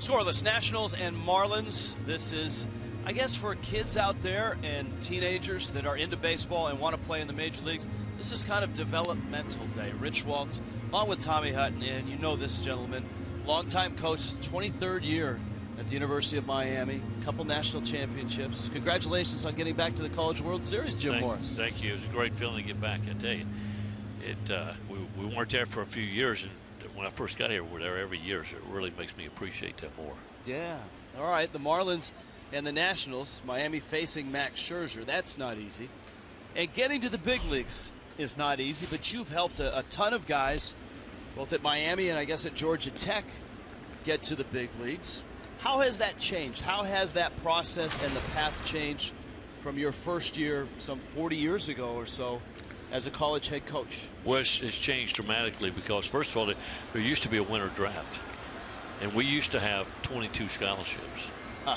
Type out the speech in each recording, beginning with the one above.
Scoreless, Nationals and Marlins. This is, I guess, for kids out there and teenagers that are into baseball and want to play in the major leagues. This is kind of developmental day. Rich Waltz, along with Tommy Hutton, and you know this gentleman, longtime coach, 23rd year at the University of Miami, a couple national championships. Congratulations on getting back to the College World Series, Jim Morris. Thank you. It was a great feeling to get back. I tell you, we weren't there for a few years, and when I first got here, we were there every year, so it really makes me appreciate that more. Yeah. All right, the Marlins and the Nationals, Miami facing Max Scherzer. That's not easy. And getting to the big leagues is not easy, but you've helped a ton of guys, both at Miami and I guess at Georgia Tech, get to the big leagues. How has that changed? How has that process and the path changed from your first year some 40 years ago or so as a college head coach? Well, it's changed dramatically because, first of all, there used to be a winter draft, and we used to have 22 scholarships.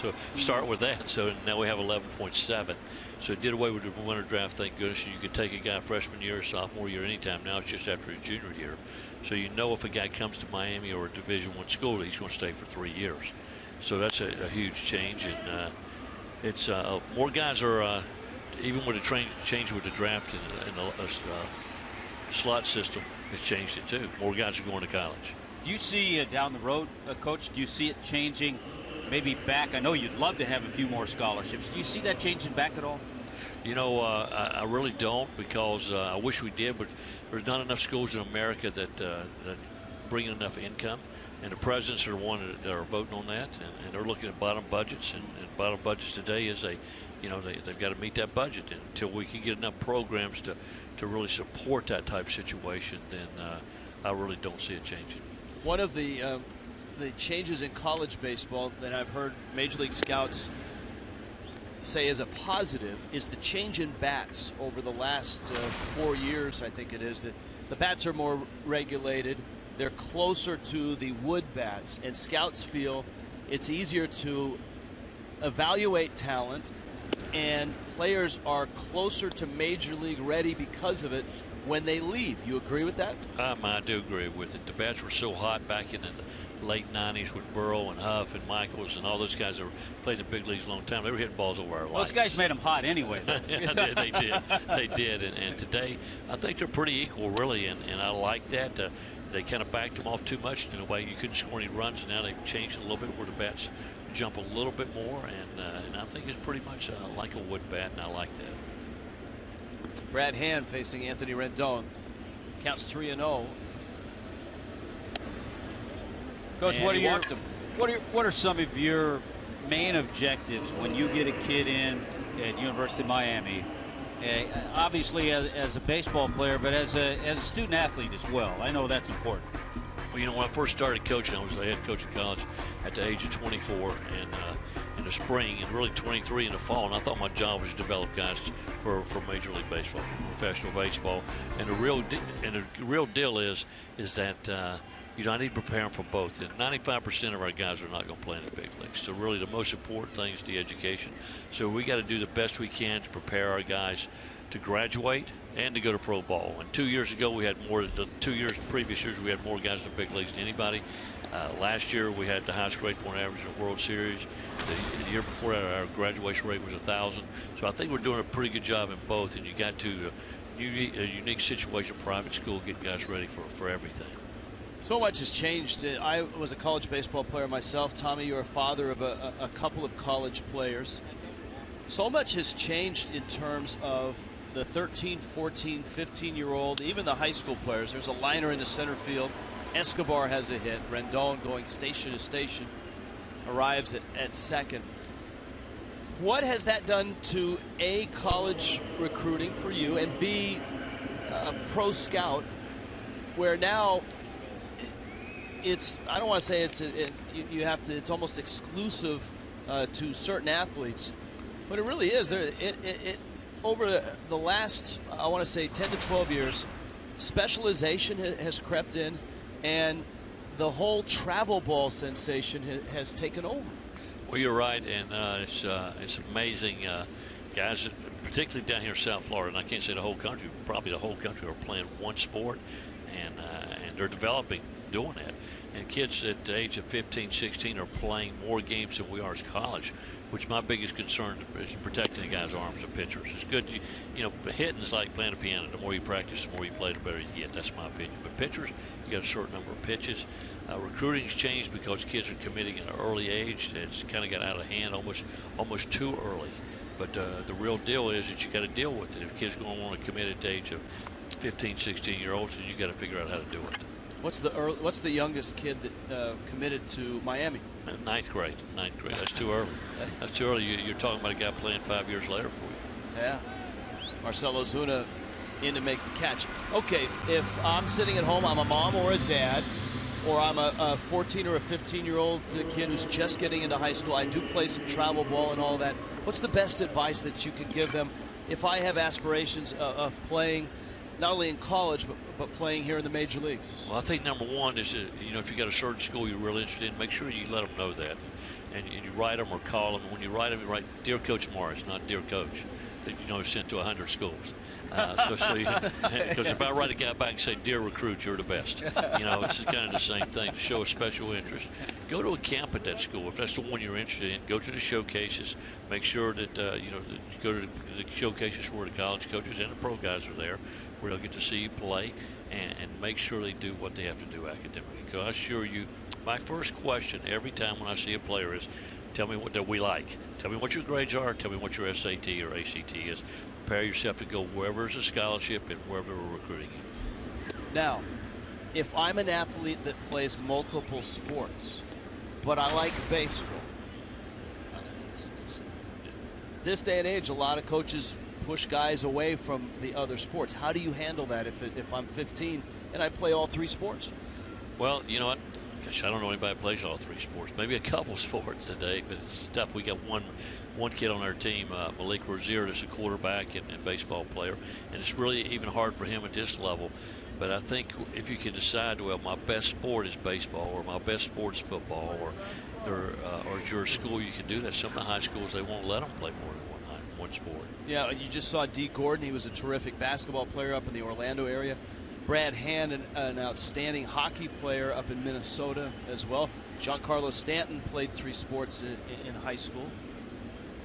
So start with that. So now we have 11.7. So it did away with the winter draft, thank goodness. You could take a guy freshman year or sophomore year anytime. Now it's just after his junior year. So you know if a guy comes to Miami or a Division I school, he's going to stay for 3 years. So that's a huge change, and it's more guys are even with the change with the draft and the slot system has changed it too. More guys are going to college. Do you see down the road, Coach, do you see it changing maybe back? I know you'd love to have a few more scholarships. Do you see that changing back at all? You know, I really don't, because I wish we did, but there's not enough schools in America that bring enough income. And the presidents are the ones that are voting on that, and they're looking at bottom budgets. And bottom budgets today is they've got to meet that budget. And until we can get enough programs to really support that type of situation, then I really don't see it changing. One of the changes in college baseball that I've heard Major League scouts say is a positive is the change in bats over the last 4 years. I think it is that the bats are more regulated. They're closer to the wood bats, and scouts feel it's easier to evaluate talent, and players are closer to major league ready because of it when they leave. You agree with that? I do agree with it. The bats were so hot back in the late 90s with Burrow and Huff and Michaels and all those guys that played in the big leagues a long time. They were hitting balls over our lights. Those guys made them hot anyway. Yeah, they did. They did. And today, I think they're pretty equal, really, and I like that. They kind of backed them off too much in a way you couldn't score any runs, and now they've changed it a little bit where the bats jump a little bit more, and I think it's pretty much like a wood bat, and I like that. Brad Hand facing Anthony Rendon. Counts 3-0. Coach, what are some of your main objectives when you get a kid in at University of Miami? Obviously as a baseball player, but as a student athlete as well. I know that's important. Well, you know, when I first started coaching, I was the head coach in college at the age of 24, and in the spring, and really 23 in the fall. And I thought my job was to develop guys for Major League Baseball, professional baseball. And the real deal is that I need to prepare them for both. And 95% of our guys are not going to play in the big leagues. So really, the most important thing is the education. So we got to do the best we can to prepare our guys to graduate and to go to pro ball. And 2 years ago, we had more. The 2 years previous years, we had more guys in the big leagues than anybody. Last year, we had the highest grade point average in the World Series. The year before that, our graduation rate was 1,000. So I think we're doing a pretty good job in both. And you got to a unique situation, private school, get guys ready for everything. So much has changed. I was a college baseball player myself. Tommy, you're a father of a couple of college players. So much has changed in terms of the 13, 14, 15-year-old, even the high school players. There's a liner in the center field. Escobar has a hit. Rendon going station to station arrives at second. What has that done to A, college recruiting for you, and B, a pro scout, where now I don't want to say it's almost exclusive to certain athletes, but it really is. Over the last, I want to say 10 to 12 years, specialization has crept in, and the whole travel ball sensation has taken over. Well, you're right, and it's amazing. Guys, particularly down here in South Florida, and I can't say the whole country, probably the whole country are playing one sport, and they're developing doing that. And kids at the age of 15, 16 are playing more games than we are as college, which my biggest concern is protecting the guy's arms and pitchers. It's good, you know, hitting is like playing a piano. The more you practice, the more you play, the better you get. That's my opinion. But pitchers, you got a certain number of pitches. Recruiting's changed because kids are committing at an early age. It's kind of got out of hand almost too early. But the real deal is that you got to deal with it. If kids are going to want to commit at the age of 15, 16-year-olds, then you got to figure out how to do it. What's the youngest kid that committed to Miami? Ninth grade. That's too early. That's too early. You're talking about a guy playing 5 years later for you. Yeah. Marcelo Zuna in to make the catch. Okay, if I'm sitting at home, I'm a mom or a dad, or I'm a 14 or a 15-year-old kid who's just getting into high school. I do play some travel ball and all that. What's the best advice that you could give them if I have aspirations of playing not only in college but playing here in the major leagues? Well, I think number one is that, you know, if you got a certain school you're really interested in, make sure you let them know that, and you write them or call them. When you write them, you write "Dear Coach Morris," not "Dear Coach." That, you know, is sent to 100 schools. Because if I write a guy back and say, "Dear recruit, you're the best," you know, it's kind of the same thing. To show a special interest, go to a camp at that school if that's the one you're interested in. Go to the showcases. Make sure that you know, that you go to the showcases where the college coaches and the pro guys are there, where they'll get to see you play, and make sure they do what they have to do academically. Because I assure you, my first question every time when I see a player is, tell me what that we like. Tell me what your grades are. Tell me what your SAT or ACT is. Prepare yourself to go wherever there's a scholarship and wherever we're recruiting you. Now, if I'm an athlete that plays multiple sports, but I like baseball, this day and age, a lot of coaches push guys away from the other sports. How do you handle that if I'm 15 and I play all three sports? Well, you know what? Gosh, I don't know anybody that plays all three sports. Maybe a couple sports today, but it's tough. We got one kid on our team, Malik Rozier, that's a quarterback and baseball player, and it's really even hard for him at this level. But I think if you can decide, well, my best sport is baseball, or my best sport is football, or at your school you can do that. Some of the high schools, they won't let them play more than one sport. Yeah, you just saw D. Gordon. He was a terrific basketball player up in the Orlando area. Brad Hand, an outstanding hockey player up in Minnesota as well. Giancarlo Stanton played 3 sports in high school.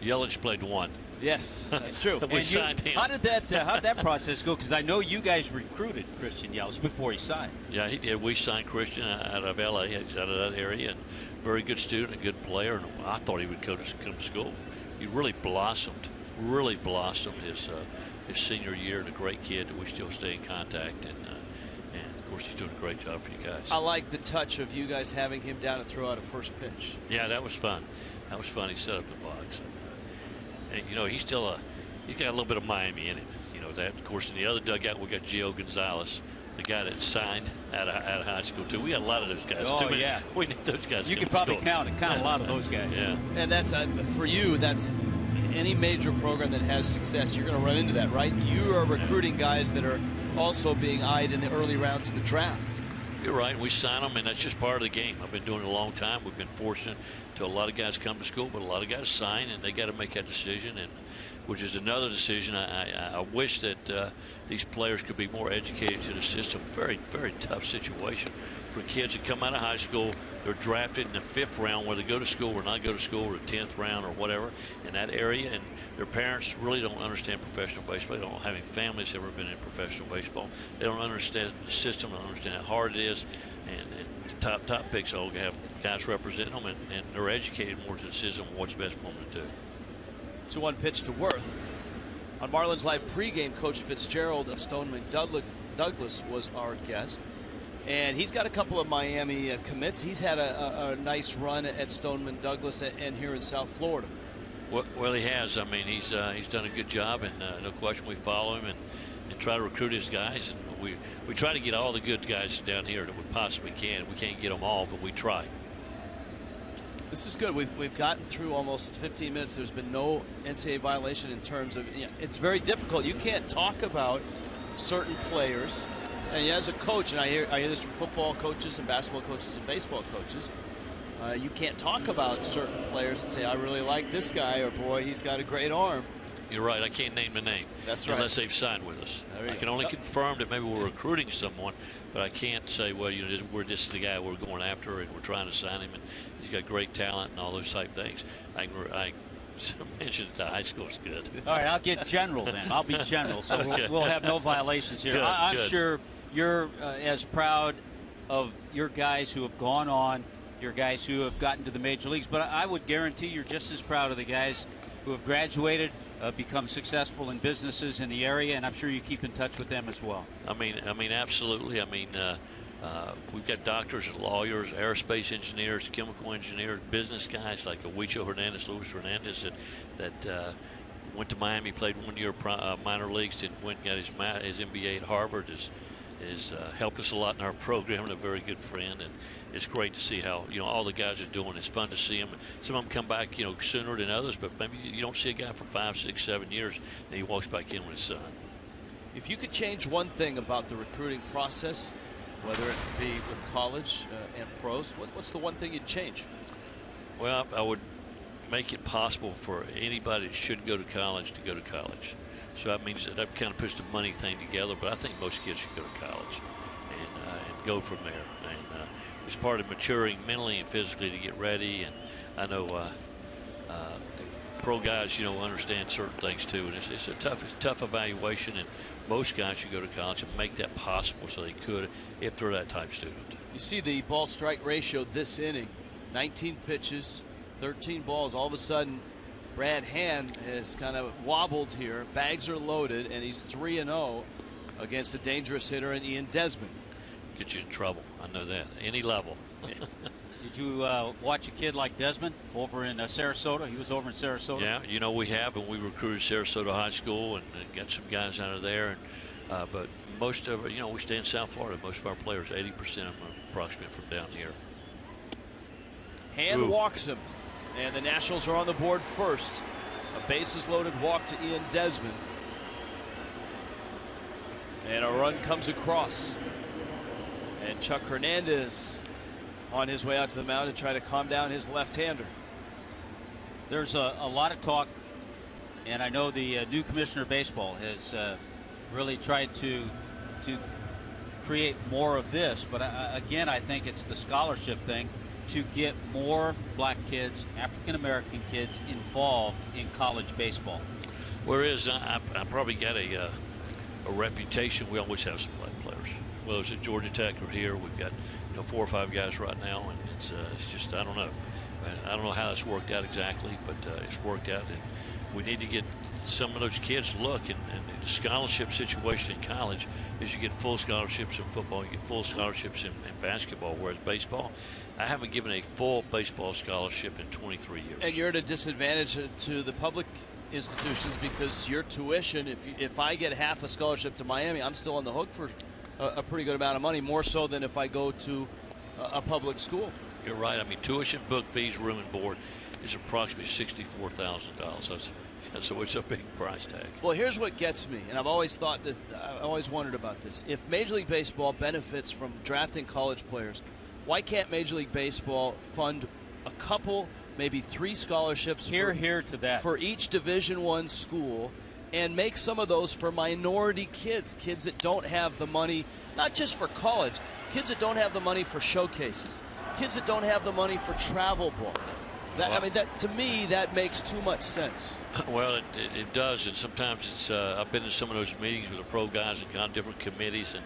Yelich played 1. Yes, that's true. We signed him. How did that process go? Because I know you guys recruited Christian Yelich before he signed. Yeah, he did. We signed Christian out of L.A. He's out of that area, and very good student, a good player. And I thought he would come to school. He really blossomed his senior year, and a great kid that we still stay in contact, and of course he's doing a great job for you guys. I like the touch of you guys having him down to throw out a first pitch. Yeah, that was fun. He set up the box, and you know, he's got a little bit of Miami in him. You know that. Of course, in the other dugout we got Gio Gonzalez, the guy that signed out of high school too. We got a lot of those guys. Oh yeah, we need those guys. You can probably count a lot of those guys. Yeah, and that's for you. That's any major program that has success. You're going to run into that, right? You are recruiting guys that are also being eyed in the early rounds of the draft. You're right. We sign them, and that's just part of the game. I've been doing it a long time. We've been fortunate to a lot of guys come to school, but a lot of guys sign, and they got to make that decision, and which is another decision. I wish that these players could be more educated to the system. Very, very tough situation for kids that come out of high school. They're drafted in the 5th round, whether they go to school or not go to school, or the 10th round or whatever in that area, and their parents really don't understand professional baseball. They don't have any families that have ever been in professional baseball. They don't understand the system. They don't understand how hard it is, and the top picks all have guys represent them, and they're educated more to the system of what's best for them to do. 2-1 pitch to Worth. On Marlins Live pregame, Coach Fitzgerald of Stoneman Douglas was our guest. And he's got a couple of Miami commits. He's had a nice run at Stoneman Douglas and here in South Florida. Well, he has. I mean, he's done a good job, and no question we follow him and try to recruit his guys. And we try to get all the good guys down here that we possibly can. We can't get them all, but we try. This is good. We've gotten through almost 15 minutes. There's been no NCAA violation in terms of, it's very difficult. You can't talk about certain players. And as a coach, and I hear this from football coaches and basketball coaches and baseball coaches, you can't talk about certain players and say, I really like this guy, or boy, he's got a great arm. You're right. I can't name the name. That's right. Unless they've signed with us. I can only confirm that maybe we're recruiting someone, but I can't say, well, you know, this is the guy we're going after and we're trying to sign him, and he's got great talent and all those type things. I mentioned the high school is good. All right, I'll get general then. I'll be general, so we'll have no violations here. Good, I'm sure you're as proud of your guys who have gone on, your guys who have gotten to the major leagues, but I would guarantee you're just as proud of the guys who have graduated, become successful in businesses in the area, and I'm sure you keep in touch with them as well. I mean, absolutely. I mean, we've got doctors, lawyers, aerospace engineers, chemical engineers, business guys like Luis Hernandez that went to Miami, played 1 year minor leagues, and went and got his MBA at Harvard. Has helped us a lot in our program, and a very good friend, and it's great to see how, you know, all the guys are doing. It's fun to see them. Some of them come back, you know, sooner than others, but maybe you don't see a guy for 5, 6, 7 years and he walks back in with his son. If you could change one thing about the recruiting process, whether it be with college and pros, what's the one thing you'd change? Well, I would make it possible for anybody that should go to college to go to college. So that means that kind of puts the money thing together, but I think most kids should go to college and go from there. And it's part of maturing mentally and physically to get ready. And I know the pro guys, you know, understand certain things too. And it's a tough evaluation. And most guys should go to college and make that possible so they could, if they're that type student. You see the ball strike ratio this inning: 19 pitches, 13 balls. All of a sudden, Brad Hand has kind of wobbled here. Bags are loaded, and he's 3-0 against a dangerous hitter in Ian Desmond. Get you in trouble. I know that. Any level. Did you watch a kid like Desmond over in Sarasota? He was over in Sarasota. Yeah, you know, we have, and we recruited Sarasota High School and got some guys out of there. And but most of, you know, we stay in South Florida. Most of our players, 80% of them are approximately from down here. Hand walks him, and the Nationals are on the board first. A bases loaded walk to Ian Desmond, and a run comes across. And Chuck Hernandez on his way out to the mound to try to calm down his left-hander. There's a lot of talk, and I know the new commissioner of baseball has really tried to create more of this, but again, I think it's the scholarship thing to get more black kids, African-American kids involved in college baseball. Whereas I probably got a reputation. We always have some black players. Well, it's at Georgia Tech or here. We've got, you know, 4 or 5 guys right now, and it's just, I don't know. I don't know how that's worked out exactly, but it's worked out, and we need to get some of those kids to look. And the scholarship situation in college is you get full scholarships in football, you get full scholarships in basketball, whereas baseball, I haven't given a full baseball scholarship in 23 years. And you're at a disadvantage to the public institutions because your tuition, if I get half a scholarship to Miami, I'm still on the hook for a pretty good amount of money, more so than if I go to a public school. You're right. I mean, tuition, book fees, room and board is approximately $64,000. So it's a big price tag. Well, here's what gets me, and I've always thought that, I always wondered about this. If Major League Baseball benefits from drafting college players, why can't Major League Baseball fund a couple, maybe 3 scholarships for each Division I school, and make some of those for minority kids that don't have the money, not just for college, kids that don't have the money for showcases, kids that don't have the money for travel ball. I mean, that, to me, that makes too much sense. Well, it does, and sometimes it's. I've been in some of those meetings with the pro guys and kind of different committees, and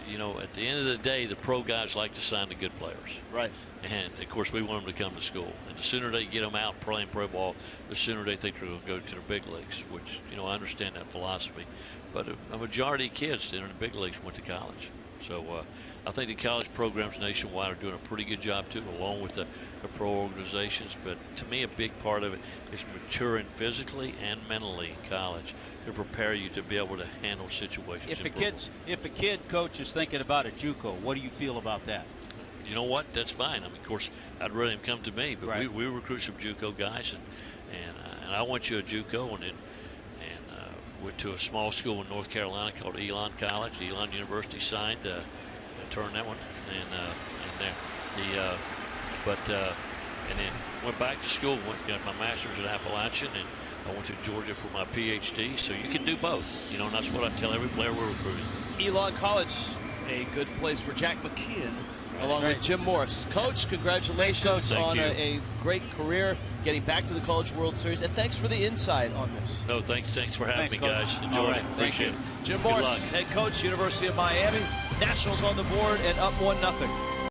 you know, at the end of the day, the pro guys like to sign the good players. Right. And of course, we want them to come to school, and the sooner they get them out playing pro ball, the sooner they think they're going to go to the big leagues. Which, you know, I understand that philosophy, but a majority of kids that are in the big leagues went to college. So I think the college programs nationwide are doing a pretty good job too, along with the pro organizations. But to me, a big part of it is maturing physically and mentally in college to prepare you to be able to handle situations. If a kid coach is thinking about a JUCO, what do you feel about that? You know what? That's fine. I mean, of course, I'd rather him come to me, but right. we recruit some JUCO guys, and I went to a JUCO and went to a small school in North Carolina called Elon College. Elon University signed to turn that one, and then went back to school. Got my master's at Appalachian, and I went to Georgia for my PhD. So you can do both, you know, and that's what I tell every player we're recruiting. Elon College, a good place for Jack McKeon, along with Jim Morris. Coach, congratulations on a great career, getting back to the College World Series, and thanks for the insight on this. No, thanks for having me, guys. Enjoyed it. Appreciate it. Jim Morris, head coach, University of Miami. Nationals on the board and up 1-0.